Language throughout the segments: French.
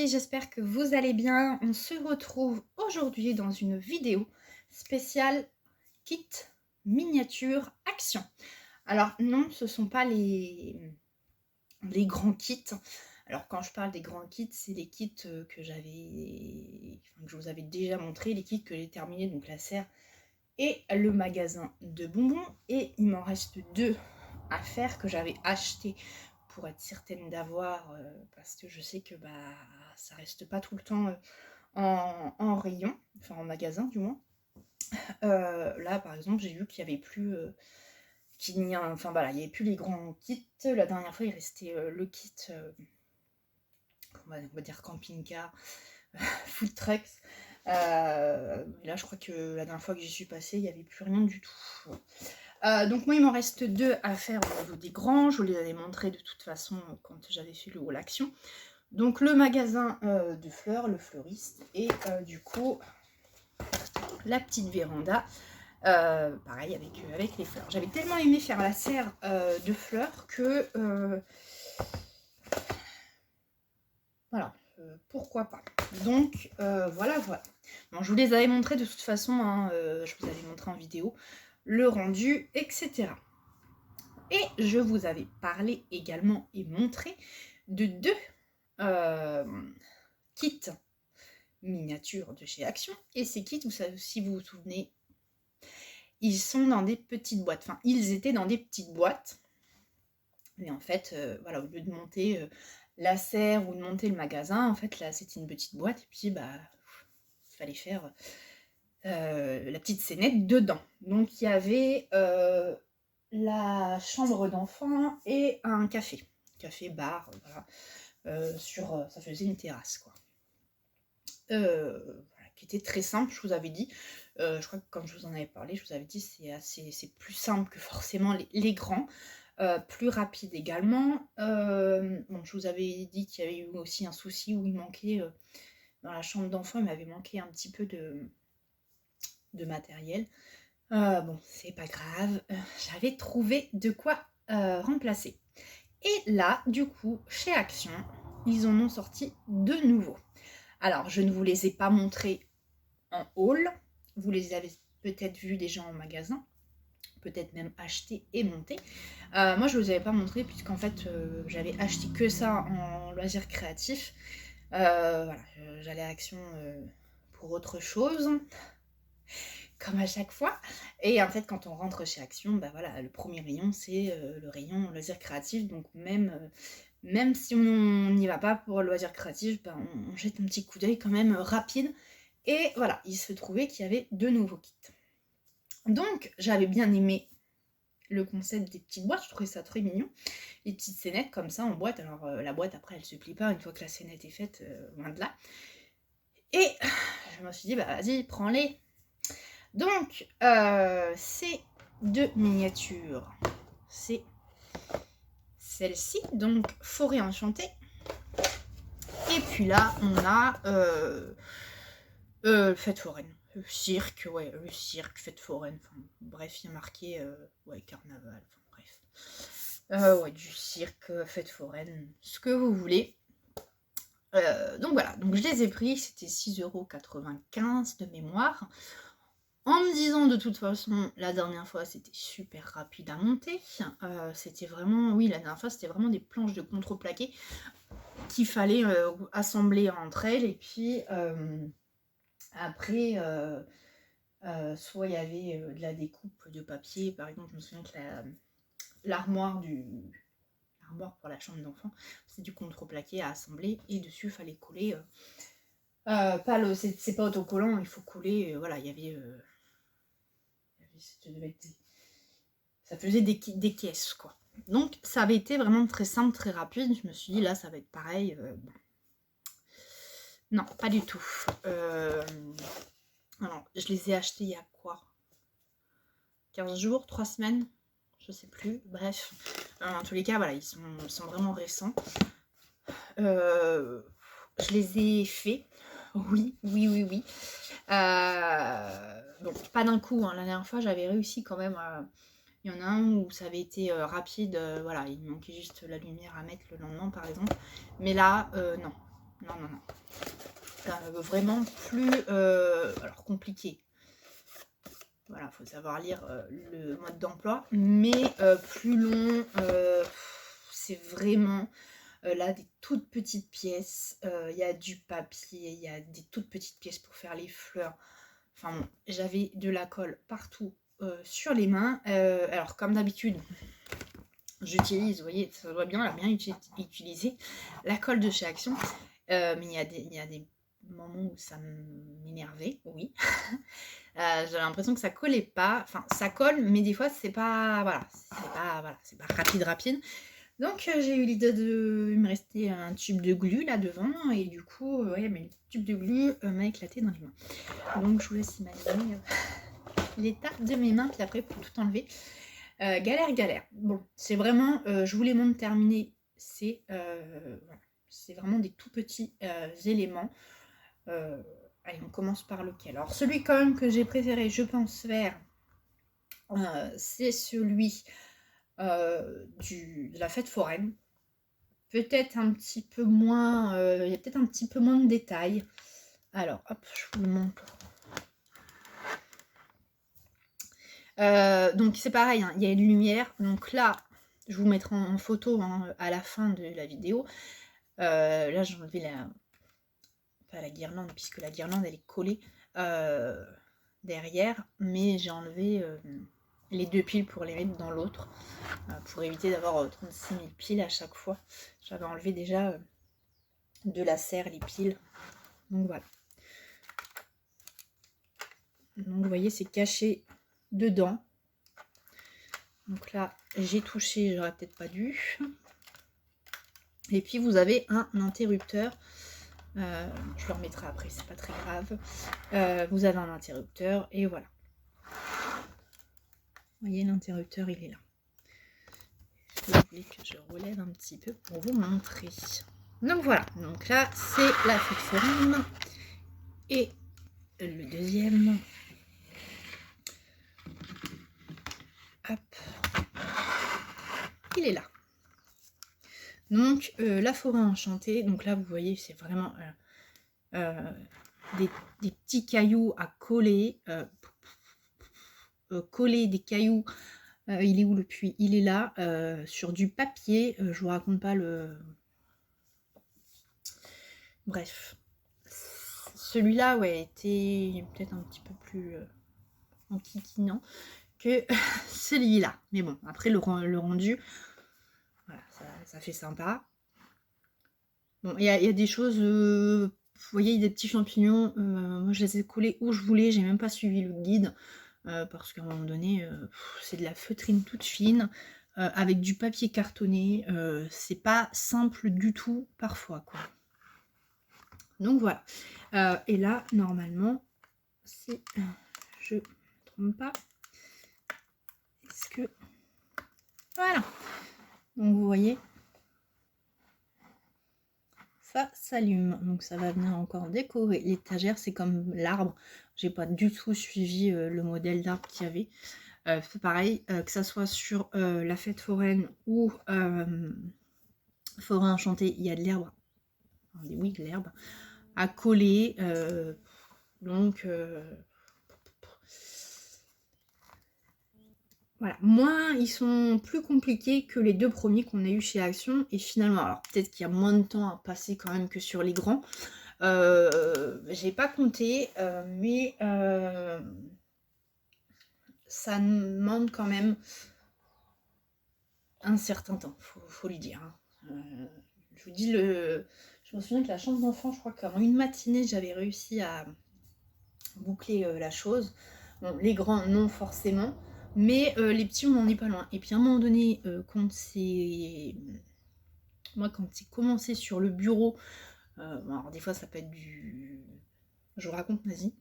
filles, j'espère que vous allez bien. On se retrouve aujourd'hui dans une vidéo spéciale kit miniature action. Alors non, ce ne sont pas les grands kits. Alors quand je parle des grands kits, c'est les kits que je vous avais déjà montré, les kits que j'ai terminés, donc la serre et le magasin de bonbons. Et il m'en reste 2 à faire que j'avais acheté pour être certaine d'avoir, parce que je sais que ça reste pas tout le temps en rayon, enfin en magasin du moins. Là par exemple j'ai vu qu'il n'y avait plus il n'y avait plus les grands kits. La dernière fois il restait le kit on va dire camping-car, food trucks. Là je crois que la dernière fois que j'y suis passée il n'y avait plus rien du tout. Donc moi il m'en reste 2 à faire au niveau des grands. Je vous les avais montrés de toute façon quand j'avais fait le haul action. Donc le magasin de fleurs, le fleuriste, et du coup la petite véranda, pareil avec les fleurs. J'avais tellement aimé faire la serre de fleurs que voilà, pourquoi pas. Donc voilà. Bon, je vous les avais montrés de toute façon, hein, je vous avais montré en vidéo le rendu, etc. Et je vous avais parlé également et montré de 2 kits miniatures de chez Action. Et ces kits, si vous vous souvenez, ils sont dans des petites boîtes. Enfin, ils étaient dans des petites boîtes. Mais en fait, voilà, au lieu de monter la serre ou de monter le magasin, en fait, là, c'était une petite boîte. Et puis, il fallait faire la petite scénette dedans. Donc, il y avait la chambre d'enfant et un café. Café-bar, voilà. Ça faisait une terrasse, quoi. Voilà, qui était très simple, je vous avais dit. Je crois que quand je vous en avais parlé, je vous avais dit c'est plus simple que forcément les grands. Plus rapide également. Bon, je vous avais dit qu'il y avait eu aussi un souci où il manquait, dans la chambre d'enfant, il m'avait manqué un petit peu de matériel. Bon, c'est pas grave, j'avais trouvé de quoi remplacer. Et là, du coup, chez Action, ils en ont sorti de nouveaux. Alors, je ne vous les ai pas montrés en haul, vous les avez peut-être vus déjà en magasin, peut-être même achetés et montés. Moi, je ne vous avais pas montré, puisqu'en fait, j'avais acheté que ça en loisir créatif. Voilà, j'allais à Action pour autre chose, comme à chaque fois. Et en fait, quand on rentre chez Action, voilà, le premier rayon, c'est le rayon loisir créatif. Donc même si on n'y va pas pour le loisir créatif, on jette un petit coup d'œil quand même rapide. Et voilà, il se trouvait qu'il y avait 2 nouveaux kits. Donc, j'avais bien aimé le concept des petites boîtes, je trouvais ça très mignon. Les petites scénettes comme ça en boîte. Alors, la boîte, après, elle se plie pas une fois que la scénette est faite, loin de là. Et je me suis dit, vas-y, prends-les. Donc, ces 2 miniatures, c'est celle-ci, donc Forêt Enchantée. Et puis là, on a Fête foraine. Le cirque, fête foraine. Enfin, bref, il y a marqué carnaval. Enfin, bref. Du cirque, fête foraine, ce que vous voulez. Donc voilà, donc je les ai pris, c'était 6,95 € de mémoire. En me disant de toute façon, la dernière fois c'était super rapide à monter. C'était vraiment, la dernière fois c'était vraiment des planches de contreplaqué qu'il fallait assembler entre elles. Et puis après, soit il y avait de la découpe de papier. Par exemple, je me souviens que l'armoire pour la chambre d'enfant, c'est du contreplaqué à assembler. Et dessus, il fallait coller. C'est pas autocollant, il faut coller. Voilà, il y avait. Ça faisait des caisses, quoi. Donc, ça avait été vraiment très simple, très rapide. Je me suis dit, là, ça va être pareil. Non, pas du tout. Alors, je les ai achetés il y a quoi 15 jours, 3 semaines, je sais plus. Bref, en tous les cas, voilà, ils sont vraiment récents. Je les ai faits. Oui. Bon, pas d'un coup, hein. La dernière fois, j'avais réussi quand même. Il y en a un où ça avait été rapide. Voilà, il manquait juste la lumière à mettre le lendemain, par exemple. Mais là, non. non, non, non. Vraiment plus alors compliqué. Voilà, faut savoir lire le mode d'emploi, mais plus long. C'est vraiment là des toutes petites pièces. Il y a du papier, il y a des toutes petites pièces pour faire les fleurs. Enfin bon, j'avais de la colle partout sur les mains. Alors comme d'habitude, j'utilise, vous voyez, ça doit bien, bien utiliser la colle de chez Action. Mais il y a des moments où ça m'énervait, oui. J'avais l'impression que ça collait pas. Enfin, ça colle, mais des fois, c'est pas... Voilà, c'est pas rapide. Donc, j'ai eu l'idée de... Il me restait un tube de glu là devant. Et du coup, ouais, mais le tube de glu m'a éclaté dans les mains. Donc, je vous laisse imaginer l'état de mes mains. Puis après, pour tout enlever. Galère. Bon, c'est vraiment... je vous les montre terminés. C'est voilà, c'est vraiment des tout petits éléments. Allez, on commence par lequel? Alors, celui quand même que j'ai préféré, je pense, faire, c'est celui de la fête foraine. Peut-être un petit peu moins, il y a peut-être un petit peu moins de détails. Alors, hop, je vous le montre. Donc, c'est pareil, hein, il y a une lumière. Donc là, je vous mettrai en photo hein, à la fin de la vidéo. Là, j'ai enlevé la guirlande, puisque la guirlande, elle est collée derrière. Mais j'ai enlevé... les 2 piles pour les mettre dans l'autre, pour éviter d'avoir 36 000 piles à chaque fois. J'avais enlevé déjà de la serre les piles. Donc voilà. Donc vous voyez, c'est caché dedans. Donc là, j'ai touché, j'aurais peut-être pas dû. Et puis vous avez un interrupteur. Je le remettrai après, c'est pas très grave. Vous avez un interrupteur et voilà. Vous voyez, l'interrupteur, il est là. Je voulais que je relève un petit peu pour vous montrer. Donc voilà, donc là c'est la fête foraine et le deuxième. Hop, il est là. Donc la forêt enchantée, donc là vous voyez c'est vraiment des petits cailloux à coller, coller des cailloux. Il est où le puits? Il est là, sur du papier. Je vous raconte pas le... Bref. Celui-là, ouais, était peut-être un petit peu plus enquiquinant que celui-là. Mais bon, après le rendu, voilà, ça fait sympa. Bon, il y a des choses... vous voyez, des petits champignons. Moi, je les ai collés où je voulais. J'ai même pas suivi le guide. Parce qu'à un moment donné, c'est de la feutrine toute fine. Avec du papier cartonné. C'est pas simple du tout parfois, quoi. Donc voilà. Et là, normalement, si je ne me trompe pas, est-ce que... Voilà. Donc vous voyez, ça s'allume. Donc ça va venir encore décorer l'étagère. C'est comme l'arbre. J'ai pas du tout suivi le modèle d'arbre qu'il y avait. C'est pareil, que ça soit sur la fête foraine ou forêt enchantée, il y a de l'herbe. Oui, de l'herbe à coller. Donc... Voilà, moins ils sont plus compliqués que les 2 premiers qu'on a eu chez Action. Et finalement, alors peut-être qu'il y a moins de temps à passer quand même que sur les grands. J'ai pas compté, mais ça demande quand même un certain temps, faut lui dire. Hein. Je vous dis, je me souviens que la chambre d'enfant, je crois qu'en une matinée, j'avais réussi à boucler la chose. Bon, les grands, non forcément. Mais les petits, on n'en est pas loin. Et puis à un moment donné, quand c'est commencé sur le bureau, bon, alors des fois ça peut être du... Je vous raconte, vas-y.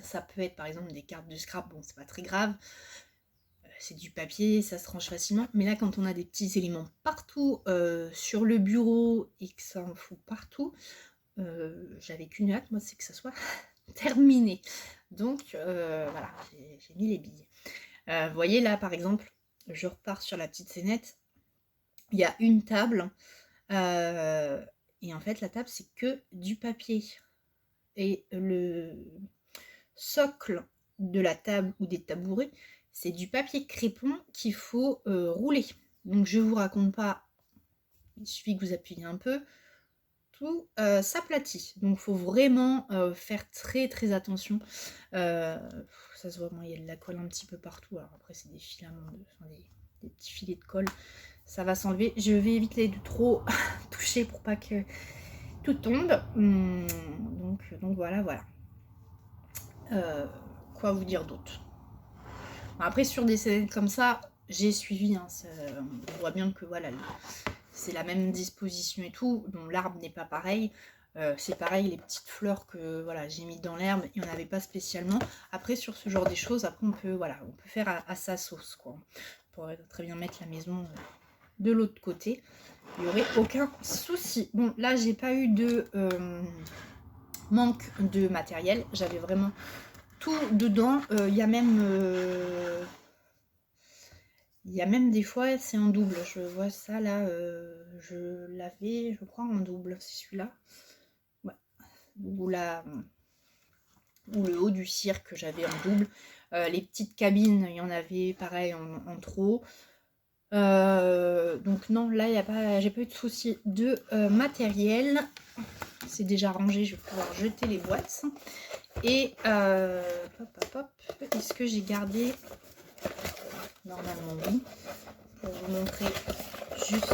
Ça peut être par exemple des cartes de scrap, bon c'est pas très grave. C'est du papier, ça se range facilement. Mais là quand on a des petits éléments partout sur le bureau et que ça en fout partout, j'avais qu'une hâte, moi, c'est que ça soit terminé. Donc voilà, j'ai mis les billes. Vous voyez là par exemple, je repars sur la petite scénette, il y a une table, Et en fait, la table, c'est que du papier. Et le socle de la table ou des tabourets, c'est du papier crépon qu'il faut rouler. Donc je vous raconte pas, il suffit que vous appuyez un peu, tout s'aplatit. Donc il faut vraiment faire très très attention. Ça se voit, moi il y a de la colle un petit peu partout. Alors après c'est des filaments, des petits filets de colle. Ça va s'enlever. Je vais éviter de trop toucher pour pas que tout tombe. Donc voilà. Quoi vous dire d'autre? Après sur des scènes comme ça, j'ai suivi. Hein, on voit bien que voilà, c'est la même disposition et tout. Bon, l'arbre n'est pas pareil. C'est pareil, les petites fleurs que voilà, j'ai mis dans l'herbe, il n'y en avait pas spécialement. Après, sur ce genre de choses, après on peut faire à sa sauce, quoi. On pourrait très bien mettre la maison de l'autre côté. Il n'y aurait aucun souci. Bon, là, j'ai pas eu de manque de matériel. J'avais vraiment tout dedans. Il y a même des fois, c'est en double. Je vois ça là. Je l'avais, je crois, en double. C'est celui-là. Ouais. Ou le haut du cirque que j'avais en double. Les petites cabines, il y en avait pareil en trop. Donc non, là j'ai pas eu de souci de matériel. C'est déjà rangé, je vais pouvoir jeter les boîtes. Et est-ce que j'ai gardé? Normalement oui. Pour vous montrer juste.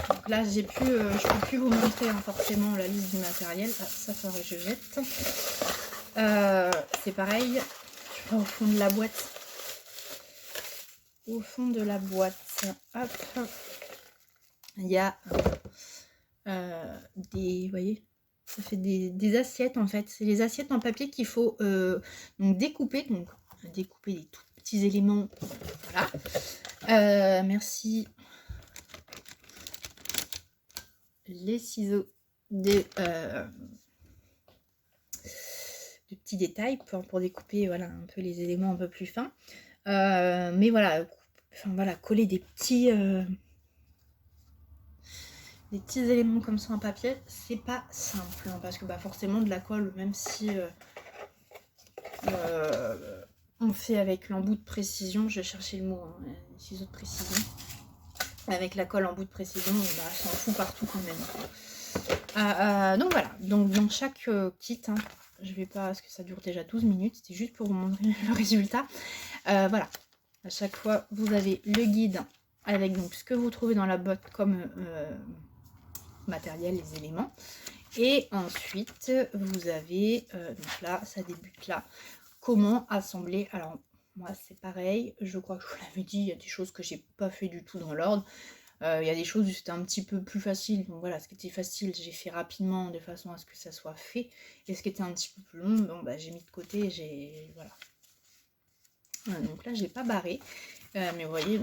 Donc là je peux plus vous montrer hein, forcément la liste du matériel. Ah, ça faudrait que je jette. C'est pareil. Je vais au fond de la boîte. Au fond de la boîte, hop, il y a vous voyez, ça fait des assiettes en fait. C'est les assiettes en papier qu'il faut donc découper des tout petits éléments. Voilà. Merci. Les ciseaux de petits détails pour découper voilà un peu les éléments un peu plus fins. Mais voilà, coller des petits éléments comme ça en papier, c'est pas simple hein, parce que forcément de la colle, même si on fait avec l'embout de précision, je vais chercher le mot, hein, les ciseaux de précision, avec la colle en bout de précision, on s'en fout partout quand même. Donc voilà, donc dans chaque kit, hein, je vais pas, parce que ça dure déjà 12 minutes, c'était juste pour vous montrer le résultat. Voilà, à chaque fois vous avez le guide avec donc ce que vous trouvez dans la boîte comme matériel, les éléments, et ensuite vous avez donc là ça débute là, comment assembler. Alors moi c'est pareil, je crois que je vous l'avais dit, il y a des choses que j'ai pas fait du tout dans l'ordre. Il y a des choses où c'était un petit peu plus facile, donc voilà, ce qui était facile j'ai fait rapidement de façon à ce que ça soit fait, et ce qui était un petit peu plus long, bon j'ai mis de côté, voilà. Donc là j'ai pas barré, mais vous voyez,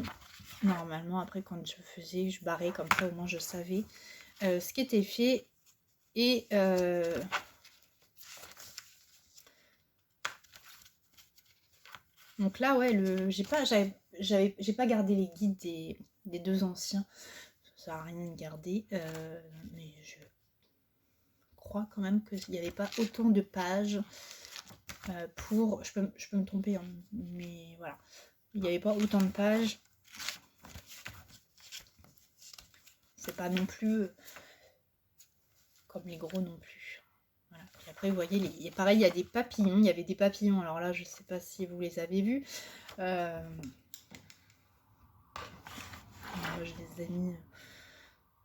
normalement après quand je faisais, je barrais comme ça, au moins je savais ce qui était fait. Et donc là ouais, j'ai pas gardé les guides des deux anciens, ça sert à rien de garder, mais je crois quand même qu'il n'y avait pas autant de pages pour, je peux me tromper hein, mais voilà, il n'y avait pas autant de pages. C'est pas non plus comme les gros non plus. Voilà. Puis après vous voyez, pareil, il y a des papillons, il y avait des papillons, alors là je sais pas si vous les avez vus. Moi, je les ai mis,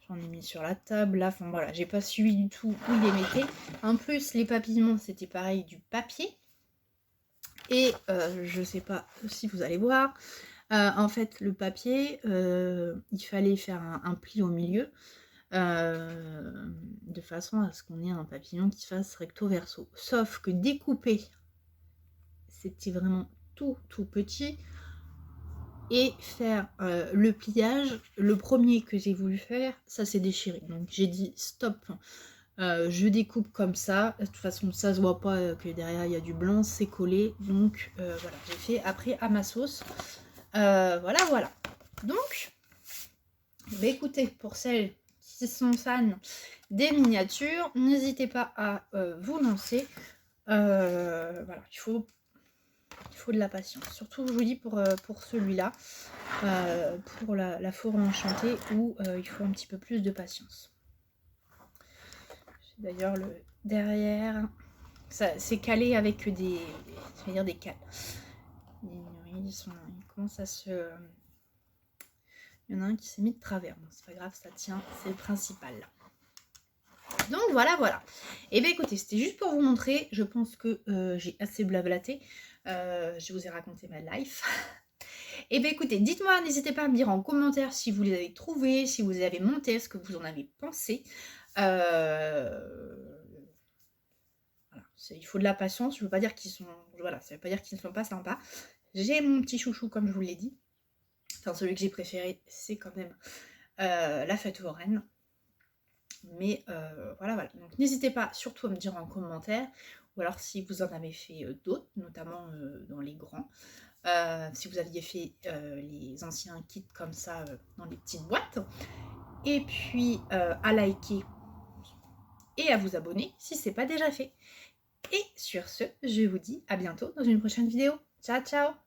j'en ai mis sur la table là, enfin voilà, j'ai pas suivi du tout où ils les mettaient. En plus les papillons c'était pareil, du papier. Et je sais pas si vous allez voir, en fait le papier, il fallait faire un pli au milieu, de façon à ce qu'on ait un papillon qui fasse recto verso. Sauf que découper, c'était vraiment tout petit. Et faire le pliage, le premier que j'ai voulu faire, ça s'est déchiré. Donc j'ai dit stop, je découpe comme ça. De toute façon, ça se voit pas que derrière il y a du blanc, c'est collé. Donc voilà, j'ai fait après à ma sauce. Voilà. Donc, écoutez, pour celles qui qui sont fans des miniatures, n'hésitez pas à vous lancer. Voilà, il faut de la patience. Surtout, je vous dis, pour celui-là, pour la forêt enchantée, où il faut un petit peu plus de patience. D'ailleurs, le derrière, c'est calé avec des cales. Ils commencent à se... Il y en a un qui s'est mis de travers. Bon, c'est pas grave, ça tient, c'est le principal. Donc voilà. Et bien écoutez, c'était juste pour vous montrer. Je pense que j'ai assez blablaté. Je vous ai raconté ma life. Et bien écoutez, dites-moi, n'hésitez pas à me dire en commentaire si vous les avez trouvés, si vous les avez montés, ce que vous en avez pensé. Voilà, il faut de la patience. Je veux pas dire qu'ils sont... Voilà, ça veut pas dire qu'ils ne sont pas sympas. J'ai mon petit chouchou, comme je vous l'ai dit. Enfin, celui que j'ai préféré, c'est quand même la fête foraine. Mais voilà. Donc n'hésitez pas surtout à me dire en commentaire, ou alors si vous en avez fait d'autres, notamment dans les grands. Si vous aviez fait les anciens kits comme ça dans les petites boîtes. Et puis à liker et à vous abonner si ce n'est pas déjà fait. Et sur ce, je vous dis à bientôt dans une prochaine vidéo. Ciao, ciao!